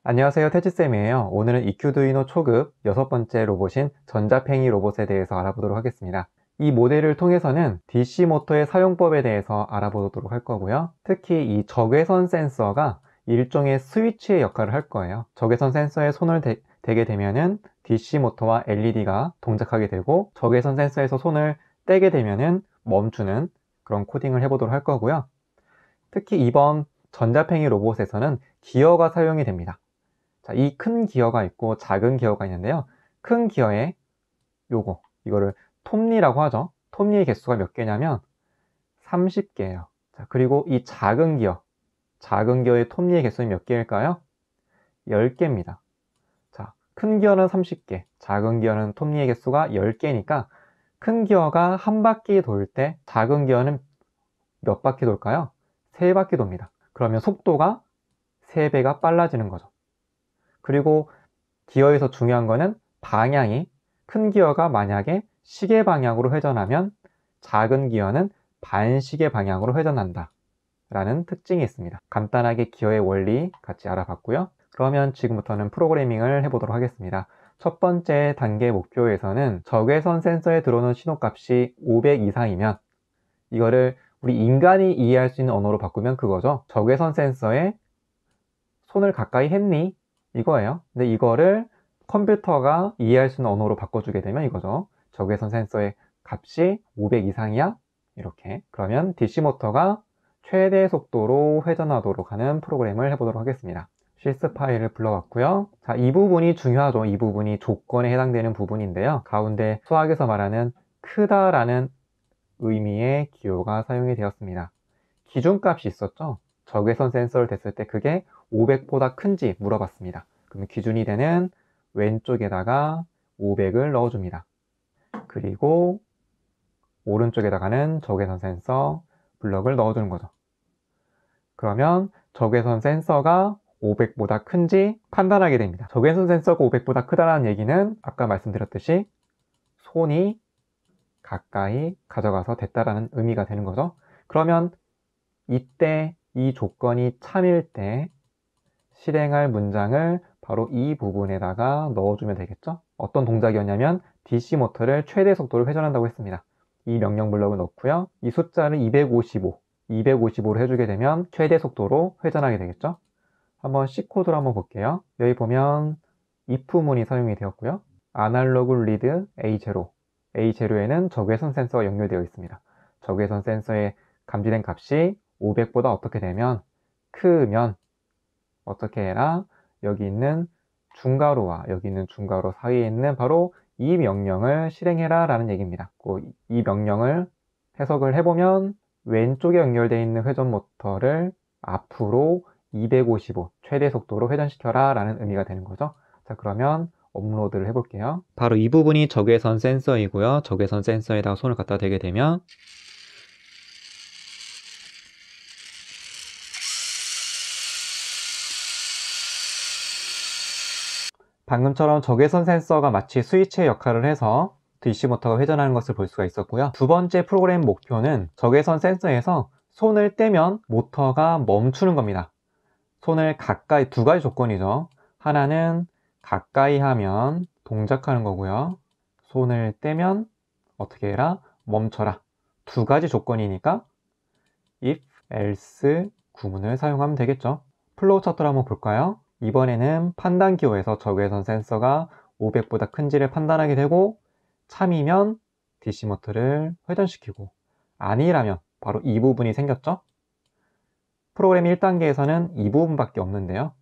안녕하세요, 태지쌤이에요. 오늘은 이큐두이노 초급 6번째 로봇인 전자팽이 로봇에 대해서 알아보도록 하겠습니다. 이 모델을 통해서는 DC 모터의 사용법에 대해서 알아보도록 할 거고요. 특히 이 적외선 센서가 일종의 스위치의 역할을 할 거예요. 적외선 센서에 손을 대게 되면은 DC 모터와 LED가 동작하게 되고, 적외선 센서에서 손을 떼게 되면은 멈추는 그런 코딩을 해보도록 할 거고요. 특히 이번 전자팽이 로봇에서는 기어가 사용이 됩니다. 자, 이 큰 기어가 있고 작은 기어가 있는데요. 큰 기어에 이거를 톱니라고 하죠. 톱니의 개수가 몇 개냐면 30개예요. 자, 그리고 이 작은 기어의 톱니의 개수는 몇 개일까요? 10개입니다. 자, 큰 기어는 30개, 작은 기어는 톱니의 개수가 10개니까 큰 기어가 한 바퀴 돌 때 작은 기어는 몇 바퀴 돌까요? 3바퀴 돕니다. 그러면 속도가 3배가 빨라지는 거죠. 그리고 기어에서 중요한 거는 방향이, 큰 기어가 만약에 시계 방향으로 회전하면 작은 기어는 반시계 방향으로 회전한다 라는 특징이 있습니다. 간단하게 기어의 원리 같이 알아봤고요. 그러면 지금부터는 프로그래밍을 해보도록 하겠습니다. 첫 번째 단계 목표에서는 적외선 센서에 들어오는 신호값이 500 이상이면, 이거를 우리 인간이 이해할 수 있는 언어로 바꾸면 그거죠. 적외선 센서에 손을 가까이 했니? 이거예요. 근데 이거를 컴퓨터가 이해할 수 있는 언어로 바꿔주게 되면 이거죠. 적외선 센서의 값이 500 이상이야? 이렇게. 그러면 DC 모터가 최대 속도로 회전하도록 하는 프로그램을 해보도록 하겠습니다. 실습 파일을 불러왔고요. 자, 이 부분이 중요하죠. 이 부분이 조건에 해당되는 부분인데요. 가운데 수학에서 말하는 크다라는 의미의 기호가 사용이 되었습니다. 기준값이 있었죠. 적외선 센서를 댔을 때 그게 500보다 큰지 물어봤습니다. 그럼 기준이 되는 왼쪽에다가 500을 넣어줍니다. 그리고 오른쪽에다가는 적외선 센서 블럭을 넣어주는 거죠. 그러면 적외선 센서가 500보다 큰지 판단하게 됩니다. 적외선 센서가 500보다 크다는 얘기는 아까 말씀드렸듯이 손이 가까이 가져가서 됐다라는 의미가 되는 거죠. 그러면 이때 이 조건이 참일 때 실행할 문장을 바로 이 부분에다가 넣어주면 되겠죠. 어떤 동작이었냐면 DC 모터를 최대 속도로 회전한다고 했습니다. 이 명령 블럭을 넣고요. 이 숫자를 255로 해주게 되면 최대 속도로 회전하게 되겠죠. 한번 C코드로 한번 볼게요. 여기 보면 if문이 사용이 되었고요. 아날로그 리드 A0에는 적외선 센서가 연결되어 있습니다. 적외선 센서에 감지된 값이 500보다 어떻게 되면 크면 어떻게 해라? 여기 있는 중괄호와 여기 있는 중괄호 사이에 있는 바로 이 명령을 실행해라 라는 얘기입니다. 이 명령을 해석을 해보면 왼쪽에 연결되어 있는 회전 모터를 앞으로 255 최대 속도로 회전시켜라 라는 의미가 되는 거죠. 자, 그러면 업로드를 해볼게요. 바로 이 부분이 적외선 센서이고요. 적외선 센서에다가 손을 갖다 대게 되면 방금처럼 적외선 센서가 마치 스위치의 역할을 해서 DC 모터가 회전하는 것을 볼 수가 있었고요. 두 번째 프로그램 목표는 적외선 센서에서 손을 떼면 모터가 멈추는 겁니다. 손을 가까이, 두 가지 조건이죠. 하나는 가까이 하면 동작하는 거고요. 손을 떼면 어떻게 해라? 멈춰라. 두 가지 조건이니까 if, else 구문을 사용하면 되겠죠. 플로우 차트를 한번 볼까요? 이번에는 판단 기호에서 적외선 센서가 500보다 큰지를 판단하게 되고, 참이면 DC 모터를 회전시키고, 아니라면 바로 이 부분이 생겼죠? 프로그램 1단계에서는 이 부분밖에 없는데요.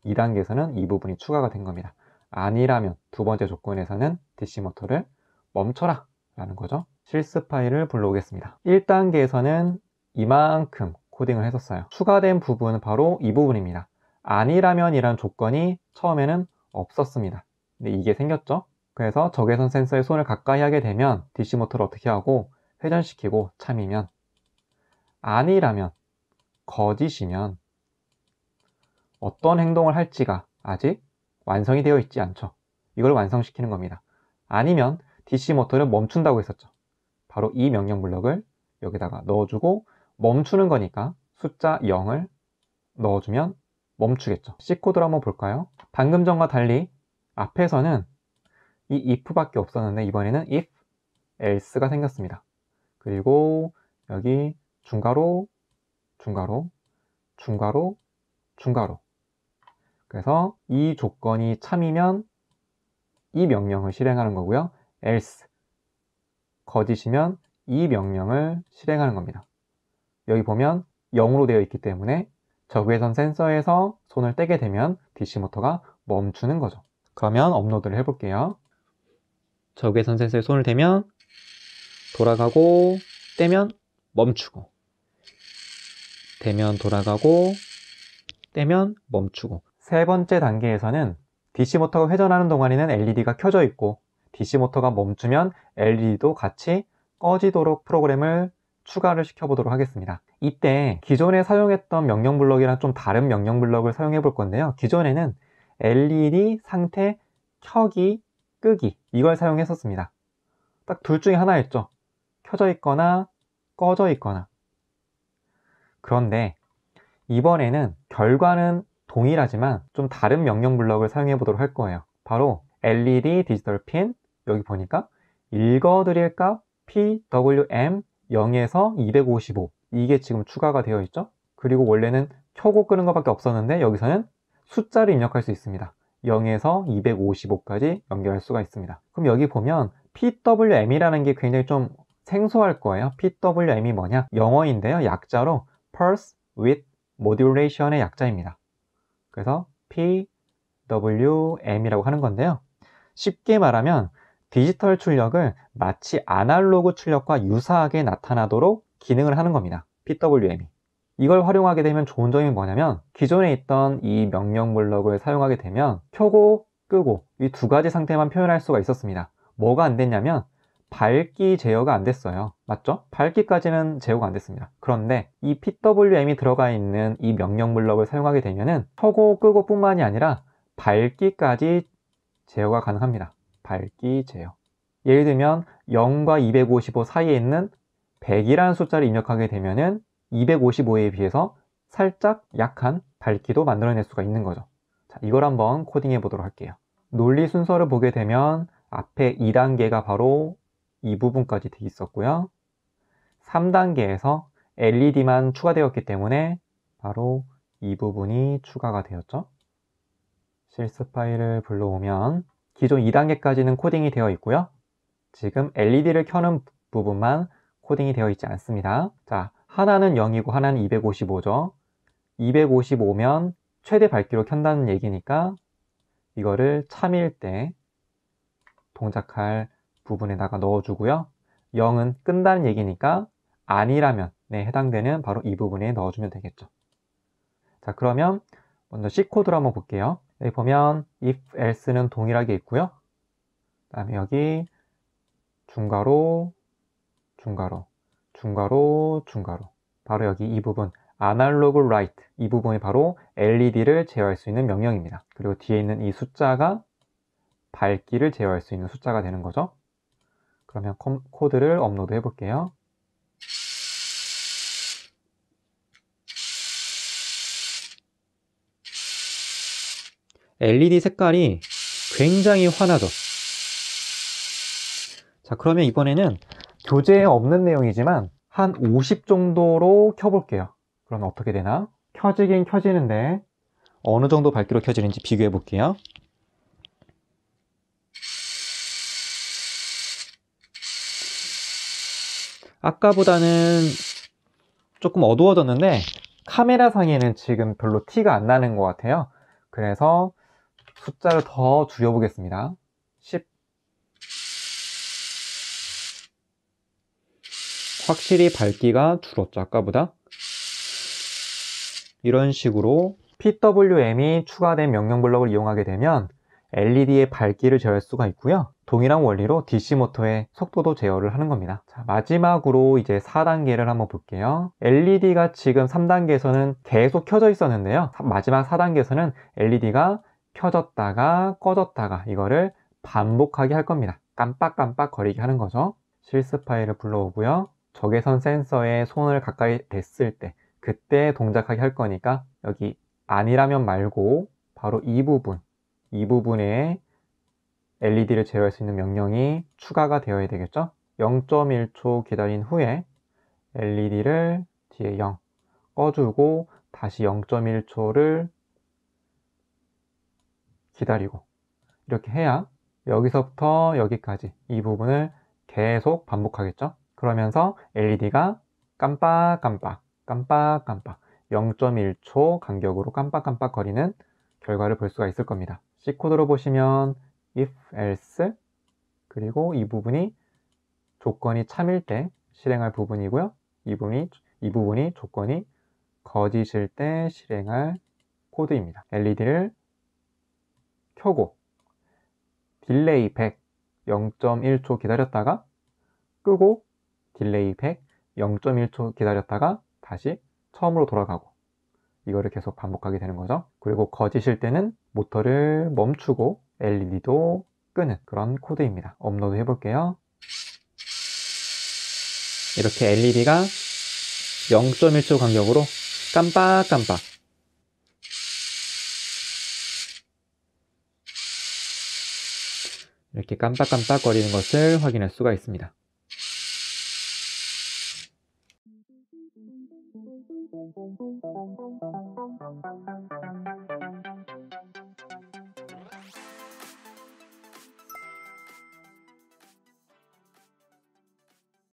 2단계에서는 이 부분이 추가가 된 겁니다. 아니라면 두 번째 조건에서는 DC 모터를 멈춰라 라는 거죠. 실습 파일을 불러오겠습니다. 1단계에서는 이만큼 코딩을 했었어요. 추가된 부분은 바로 이 부분입니다. 아니라면 이란 조건이 처음에는 없었습니다. 근데 이게 생겼죠. 그래서 적외선 센서에 손을 가까이 하게 되면 DC 모터를 어떻게 하고 회전시키고 참이면, 아니라면, 거짓이면 어떤 행동을 할지가 아직 완성이 되어 있지 않죠. 이걸 완성시키는 겁니다. 아니면 DC 모터를 멈춘다고 했었죠. 바로 이 명령 블럭을 여기다가 넣어주고 멈추는 거니까 숫자 0을 넣어주면 멈추겠죠. C코드를 한번 볼까요? 방금 전과 달리 앞에서는 이 if밖에 없었는데 이번에는 if, else가 생겼습니다. 그리고 여기 중괄호, 중괄호, 중괄호, 중괄호. 그래서 이 조건이 참이면 이 명령을 실행하는 거고요. else, 거짓이면 이 명령을 실행하는 겁니다. 여기 보면 0으로 되어 있기 때문에 적외선 센서에서 손을 떼게 되면 DC 모터가 멈추는 거죠. 그러면 업로드를 해볼게요. 적외선 센서에 손을 대면 돌아가고, 떼면 멈추고, 대면 돌아가고, 떼면 멈추고. 세 번째 단계에서는 DC 모터가 회전하는 동안에는 LED가 켜져 있고 DC 모터가 멈추면 LED도 같이 꺼지도록 프로그램을 추가를 시켜보도록 하겠습니다. 이때 기존에 사용했던 명령 블럭이랑 좀 다른 명령 블럭을 사용해 볼 건데요. 기존에는 LED 상태 켜기, 끄기 이걸 사용했었습니다. 딱 둘 중에 하나였죠. 켜져 있거나 꺼져 있거나. 그런데 이번에는 결과는 동일하지만 좀 다른 명령 블럭을 사용해 보도록 할 거예요. 바로 LED 디지털 핀, 여기 보니까 읽어드릴 값 PWM 0에서 255 이게 지금 추가가 되어 있죠. 그리고 원래는 켜고 끄는 것밖에 없었는데 여기서는 숫자를 입력할 수 있습니다. 0에서 255까지 연결할 수가 있습니다. 그럼 여기 보면 PWM이라는 게 굉장히 좀 생소할 거예요. PWM이 뭐냐? 영어인데요. 약자로 Pulse Width Modulation의 약자입니다. 그래서 PWM이라고 하는 건데요. 쉽게 말하면 디지털 출력을 마치 아날로그 출력과 유사하게 나타나도록 기능을 하는 겁니다. PWM이. 이걸 활용하게 되면 좋은 점이 뭐냐면 기존에 있던 이 명령 블럭을 사용하게 되면 켜고 끄고 이 두 가지 상태만 표현할 수가 있었습니다. 뭐가 안 됐냐면 밝기 제어가 안 됐어요. 맞죠? 밝기까지는 제어가 안 됐습니다. 그런데 이 PWM이 들어가 있는 이 명령 블럭을 사용하게 되면은 켜고 끄고 뿐만이 아니라 밝기까지 제어가 가능합니다. 밝기 제어. 예를 들면 0과 255 사이에 있는 100이라는 숫자를 입력하게 되면은 255에 비해서 살짝 약한 밝기도 만들어낼 수가 있는 거죠. 자, 이걸 한번 코딩해 보도록 할게요. 논리 순서를 보게 되면 앞에 2단계가 바로 이 부분까지 돼 있었고요. 3단계에서 LED만 추가되었기 때문에 바로 이 부분이 추가가 되었죠. 실습 파일을 불러오면 기존 2단계까지는 코딩이 되어 있고요. 지금 LED를 켜는 부분만 코딩이 되어 있지 않습니다. 자, 하나는 0이고 하나는 255죠. 255면 최대 밝기로 켠다는 얘기니까 이거를 참일 때 동작할 부분에다가 넣어주고요. 0은 끈다는 얘기니까 아니라면 해당되는 바로 이 부분에 넣어주면 되겠죠. 자, 그러면 먼저 C코드를 한번 볼게요. 여기 보면 if, else는 동일하게 있고요. 그 다음에 여기 중괄호, 중괄호, 중괄호, 중괄호. 바로 여기 이 부분 아날로그 라이트 이 부분이 바로 LED를 제어할 수 있는 명령입니다. 그리고 뒤에 있는 이 숫자가 밝기를 제어할 수 있는 숫자가 되는 거죠. 그러면 코드를 업로드 해볼게요. LED 색깔이 굉장히 환하죠. 자, 그러면 이번에는 교재에 없는 내용이지만 한 50 정도로 켜볼게요. 그러면 어떻게 되나? 켜지긴 켜지는데 어느 정도 밝기로 켜지는지 비교해 볼게요. 아까보다는 조금 어두워졌는데 카메라 상에는 지금 별로 티가 안 나는 것 같아요. 그래서 숫자를 더 줄여보겠습니다. 10. 확실히 밝기가 줄었죠, 아까보다. 이런 식으로 PWM이 추가된 명령 블럭을 이용하게 되면 LED의 밝기를 제어할 수가 있고요. 동일한 원리로 DC 모터의 속도도 제어를 하는 겁니다. 자, 마지막으로 이제 4단계를 한번 볼게요. LED가 지금 3단계에서는 계속 켜져 있었는데요. 마지막 4단계에서는 LED가 켜졌다가 꺼졌다가 이거를 반복하게 할 겁니다. 깜빡깜빡 거리게 하는 거죠. 실습 파일을 불러오고요. 적외선 센서에 손을 가까이 댔을 때 그때 동작하게 할 거니까 여기 아니라면 말고 바로 이 부분에 LED를 제어할 수 있는 명령이 추가가 되어야 되겠죠. 0.1초 기다린 후에 LED를 뒤에 0 꺼주고 다시 0.1초를 기다리고 이렇게 해야 여기서부터 여기까지 이 부분을 계속 반복하겠죠. 그러면서 LED가 깜빡깜빡 0.1초 간격으로 깜빡깜빡 거리는 결과를 볼 수가 있을 겁니다. C코드로 보시면 if, else 그리고 이 부분이 조건이 참일 때 실행할 부분이고요. 이 부분이 조건이 거짓일 때 실행할 코드입니다. LED를 켜고 딜레이 100 0.1초 기다렸다가 끄고 딜레이 100 0.1초 기다렸다가 다시 처음으로 돌아가고 이거를 계속 반복하게 되는 거죠. 그리고 거짓일 때는 모터를 멈추고 LED도 끄는 그런 코드입니다. 업로드 해볼게요. 이렇게 LED가 0.1초 간격으로 깜빡깜빡 이렇게 깜빡깜빡 거리는 것을 확인할 수가 있습니다.